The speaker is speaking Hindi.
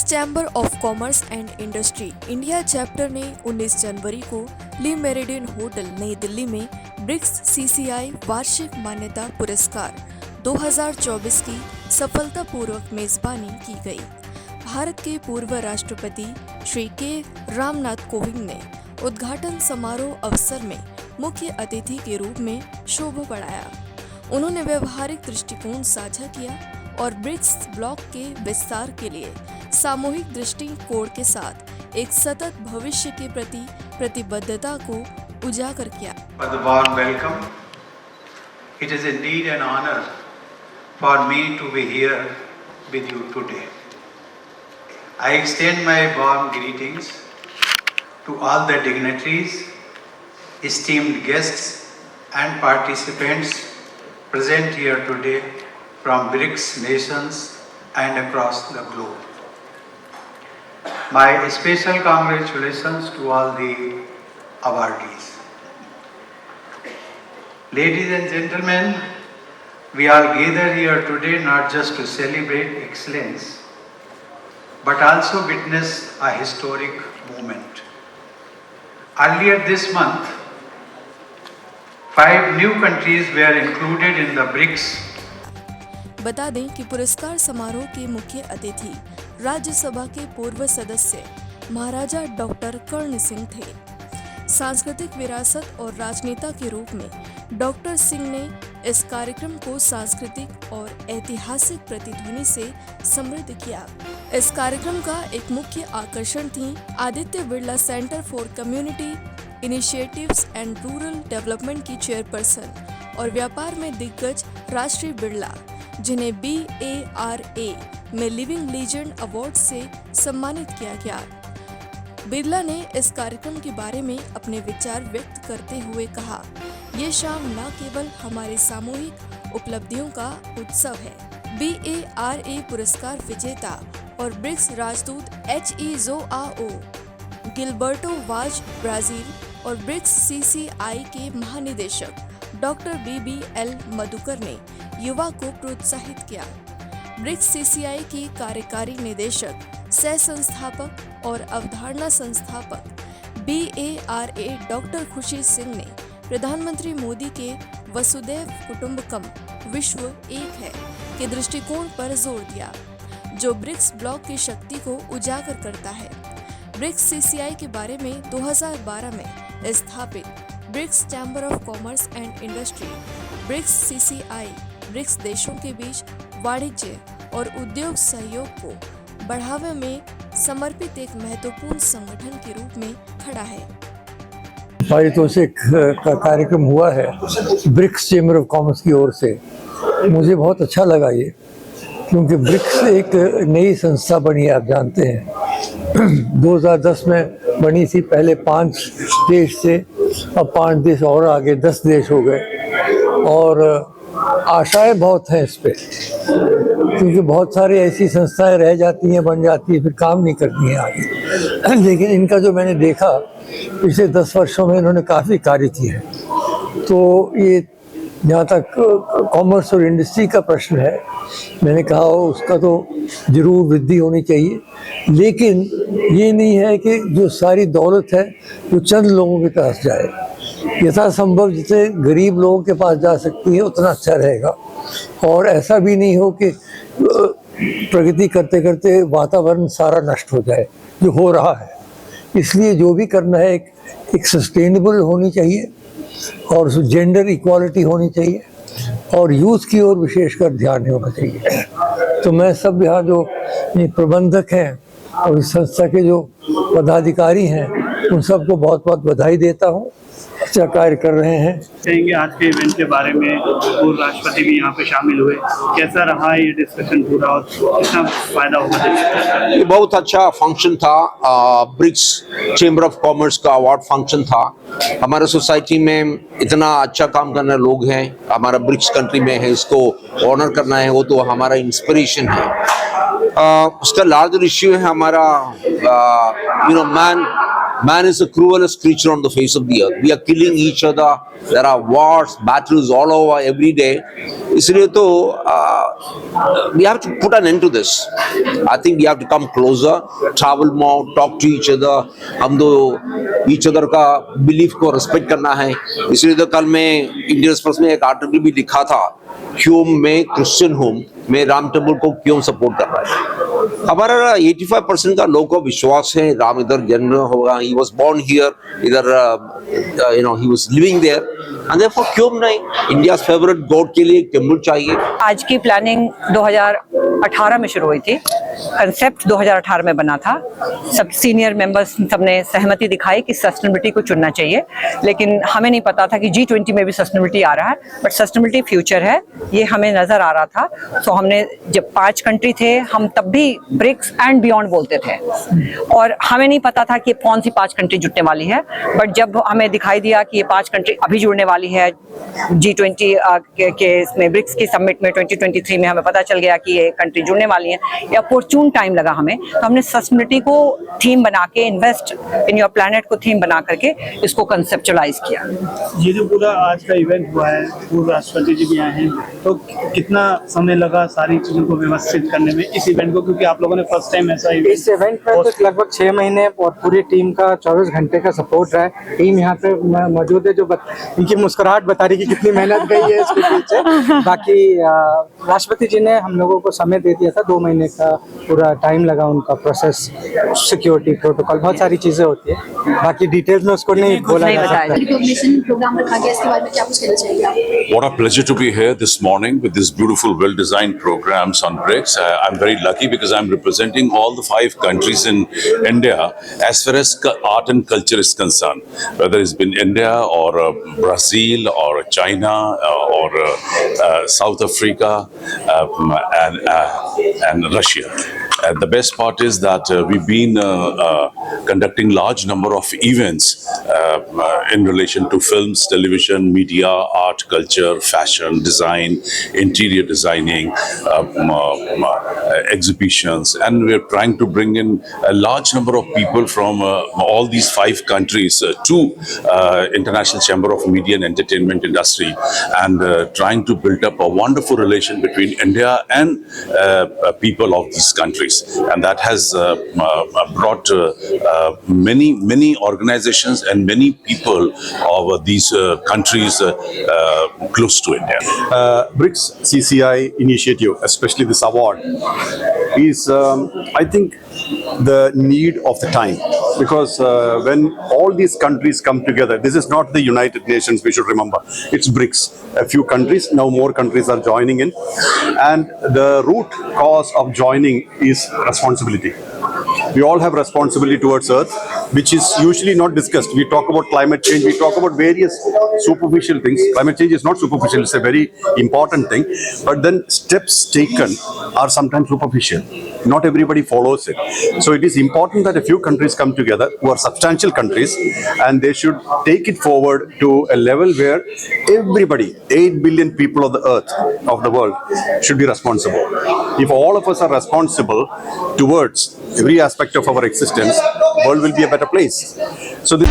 Chamber of commerce and industry India chapter ने 19 जनवरी को ली मेरिडियन होटल नई दिल्ली में ब्रिक्स सीसीआई वार्षिक मान्यता पुरस्कार 2024 की सफलतापूर्वक मेजबानी की गई। भारत के पूर्व राष्ट्रपति श्री के रामनाथ कोविंद ने उद्घाटन समारोह अवसर में मुख्य अतिथि के रूप में शोभा बढ़ाया। उन्होंने व्यवहारिक दृष्टिकोण साझा किया और ब्रिक्स ब्लॉक के विस्तार के लिए सामूहिक दृष्टिकोण के साथ एक सतत भविष्य के प्रति प्रतिबद्धता को उजागर किया। For the warm welcome. It is indeed an honor for me to be here with you today. I extend my warm greetings to all the dignitaries, esteemed guests and participants present here today from BRICS nations and across the globe. My special congratulations to all the awardees. Ladies and gentlemen, we are gathered here today not just to celebrate excellence, but also witness a historic moment. Earlier this month, 5 new countries were included in the BRICS. बता दें कि पुरस्कार समारोह के मुख्य अतिथि राज्यसभा के पूर्व सदस्य महाराजा डॉक्टर कर्ण सिंह थे। सांस्कृतिक विरासत और राजनेता के रूप में डॉक्टर सिंह ने इस कार्यक्रम को सांस्कृतिक और ऐतिहासिक प्रतिध्वनि से समृद्ध किया। इस कार्यक्रम का एक मुख्य आकर्षण थी Aditya Birla centre for community initiatives and rural development की चेयरपर्सन और व्यापार में दिग्गज राष्ट्रीय बिरला, जिन्हें BARA में लिविंग लीजेंड अवार्ड से सम्मानित किया गया। बिरला ने इस कार्यक्रम के बारे में अपने विचार व्यक्त करते हुए कहा, ये शाम न केवल हमारे सामूहिक उपलब्धियों का उत्सव है। BARA पुरस्कार विजेता और ब्रिक्स राजदूत HE Joao Gilberto was Brazil और ब्रिक्स CCI के महानिदेशक डॉक्टर BBL मधुकर ने युवा को प्रोत्साहित किया। ब्रिक्स CCI की कार्यकारी निदेशक, सह संस्थापक और अवधारणा संस्थापक BARA डॉक्टर खुशी सिंह ने प्रधानमंत्री मोदी के वसुदैव कुटुंबकम विश्व एक है के दृष्टिकोण पर जोर दिया, जो ब्रिक्स ब्लॉक की शक्ति को उजागर करता है। ब्रिक्स CCI के बारे में 2012 में स्थापित BRICS chamber of commerce and industry BRICS CCI BRICS देशों के बीच वाणिज्य और उद्योग सहयोग को बढ़ावे में समर्पित एक महत्वपूर्ण संगठन के रूप में खड़ा है। पारितोषिक से कार्यक्रम हुआ है ब्रिक्स चैम्बर ऑफ कॉमर्स की ओर से। मुझे बहुत अच्छा लगा ये, क्योंकि ब्रिक्स एक नई संस्था बनी है, आप जानते हैं 2010 में बनी थी। पहले 5 देश थे, अब 5 देश और आगे 10 देश हो गए और आशाएं बहुत हैं इस पे, क्योंकि बहुत सारी ऐसी संस्थाएं रह जाती हैं, बन जाती हैं, फिर काम नहीं करती हैं आगे। लेकिन इनका जो मैंने देखा पिछले 10 वर्षों में इन्होंने काफ़ी कार्य किए हैं। तो ये जहाँ तक कॉमर्स और इंडस्ट्री का प्रश्न है, मैंने कहा उसका तो ज़रूर वृद्धि होनी चाहिए, लेकिन ये नहीं है कि जो सारी दौलत है वो चंद लोगों के पास जाए। यथासंभव जितने गरीब लोगों के पास जा सकती है उतना अच्छा रहेगा। और ऐसा भी नहीं हो कि प्रगति करते करते वातावरण सारा नष्ट हो जाए, जो हो रहा है। इसलिए जो भी करना है एक सस्टेनेबल होनी चाहिए और जेंडर इक्वालिटी होनी चाहिए और यूथ की ओर विशेषकर ध्यान होना चाहिए। तो मैं सब यहाँ जो प्रबंधक हैं और इस संस्था के जो पदाधिकारी हैं उन सबको बहुत बहुत बधाई देता हूँ, अच्छा कार्य कर रहे हैं। कहेंगे आज के इवेंट के बारे में, पूर्व राष्ट्रपति भी यहाँ पे शामिल हुए, कैसा रहा ये डिस्कशन पूरा और कितना फायदा होगा? ये बहुत अच्छा फंक्शन था। ब्रिक्स चैम्बर ऑफ कॉमर्स का अवार्ड फंक्शन था। हमारे सोसाइटी में इतना अच्छा काम करने लोग हैं, हमारा ब्रिक्स कंट्री में है, इसको ऑनर करना है, वो तो हमारा इंस्पिरेशन है। उसका लार्जर इश्यू है हमारा man Man is the cruelest creature on the face of the earth. We are killing each other. There are wars, battles all over every day. इसलिए तो we have to put an end to this. I think we have to come closer, travel more, talk to each other. हम दो each other का belief को respect करना है. इसलिए तो कल मैं इंडियन एक्सप्रेस में एक आर्टिकल भी लिखा था, क्यों मैं क्रिश्चियन हूँ, मैं राम टेम्पल को क्यों सपोर्ट कर रहा है. हमारा 85% का लोगों को विश्वास है राम इधर जन्म होगा. He was born here, इधर he was living there, and therefore क्यों नहीं. India's favorite god के लिए टेम्पल चाहिए. आज की प्लानिंग 2018 में शुरू हुई थी, कंसेप्ट 2018 में बना था. सब सीनियर मेंबर्स सबने सहमति दिखाई कि सस्टेनेबिलिटी को चुनना चाहिए, लेकिन हमें नहीं पता था कि G20 में भी सस्टेनेबिलिटी आ रहा है. बट सस्टेनेबिलिटी फ्यूचर है, ये हमें नजर आ रहा था. सो हमने जब 5 कंट्री थे, हम तब भी ब्रिक्स एंड बियॉन्ड बोलते थे, और हमें नहीं पता था कि कौन सी 5 कंट्री जुड़ने वाली है. बट जब हमें दिखाई दिया कि ये 5 कंट्री अभी जुड़ने वाली है G20 के इसमें ब्रिक्स की समिट में 2023 में, हमें पता चल गया कि ये कंट्री जुड़ने वाली है. ये अपॉर्चून टाइम लगा हमें, तो हमने सस्टेनेबिलिटी को थीम बना के, इन्वेस्ट इन योर प्लैनेट को थीम बना करके इसको कंसेप्चुअलाइज किया. ये जो पूरा आज का इवेंट हुआ है, पूर्व राष्ट्रपति जी भी आए हैं, तो कितना समय लगा सारी चीजों को व्यवस्थित करने में इस इवेंट को, क्योंकि आप लोगों ने फर्स्ट टाइम ऐसा इस इवेंट में तो लगभग 6 महीने और पूरी टीम का 24 घंटे का सपोर्ट रहा है. टीम यहाँ पे मौजूद है जो इनकी मुस्कुराहट बता रही कि कितनी मेहनत गई है इसके पीछे. बाकी राष्ट्रपति जी ने हम लोगों को समय दे दिया था, 2 महीने का पूरा टाइम लगा उनका प्रोसेस, सिक्योरिटी प्रोटोकॉल, बहुत सारी चीजें होती है. बाकी डिटेल्स में उसको नहीं बोला जा सकता. रिकॉग्निशन प्रोग्राम रखा गया, इसके बारे में क्या कुछ कहना चाहिए? What a pleasure to be here this morning with these beautiful, well-designed programs on BRICS. I'm very lucky because I'm representing all the 5 countries in India as far as art and culture is concerned, whether it's been India or Brazil or China or South Africa and Russia. The best part is that we've been conducting large number of events in relation to films, television, media, art, culture, fashion, design, interior designing, exhibitions, and we're trying to bring in a large number of people from all these 5 countries to International Chamber of Media and Entertainment Industry, and trying to build up a wonderful relation between India and people of these countries, and that has brought many organizations and many people of these countries close to India. BRICS CCI initiative, especially this award, is I think the need of the time, because when all these countries come together, this is not the United Nations, we should remember, it's BRICS. A few countries, now more countries are joining in, and the root cause of joining is responsibility. We all have responsibility towards Earth, which is usually not discussed. We talk about climate change, we talk about various superficial things. Climate change is not superficial, it's a very important thing. But then steps taken are sometimes superficial. Not everybody follows it. So it is important that a few countries come together, who are substantial countries, and they should take it forward to a level where everybody, 8 billion people of the Earth, of the world, should be responsible. If all of us are responsible towards every aspect of our existence, the world will be a better place. So this